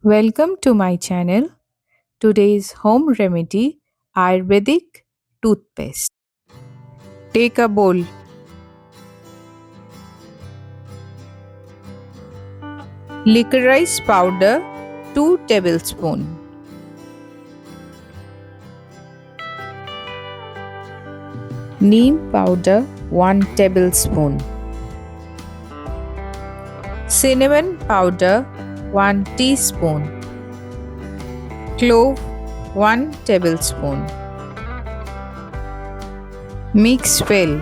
Welcome to my channel. Today's home remedy Ayurvedic toothpaste. Take a bowl, licorice powder 2 tablespoon, neem powder 1 tablespoon, cinnamon powder 1 teaspoon, clove 1 tablespoon. Mix well.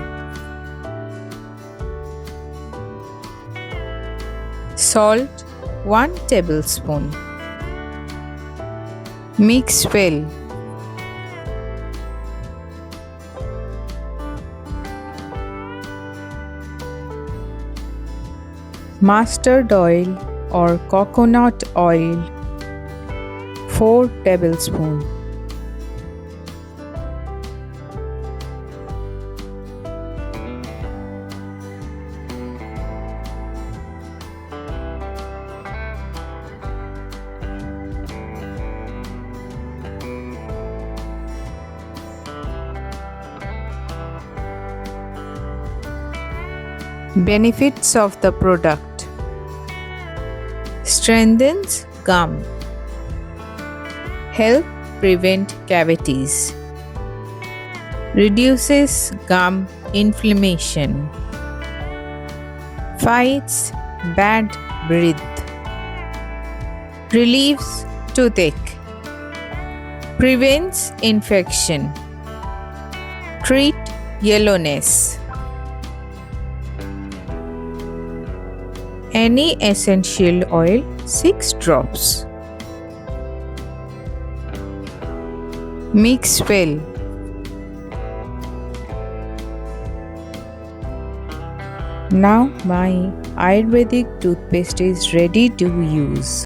Salt 1 tablespoon. Mix well. Mustard oil or coconut oil 4 tablespoon. Benefits of the product: strengthens gum, help prevent cavities, reduces gum inflammation, fights bad breath, relieves toothache, prevents infection, treat yellowness. Any essential oil 6 drops. Mix well. Now my Ayurvedic toothpaste is ready to use.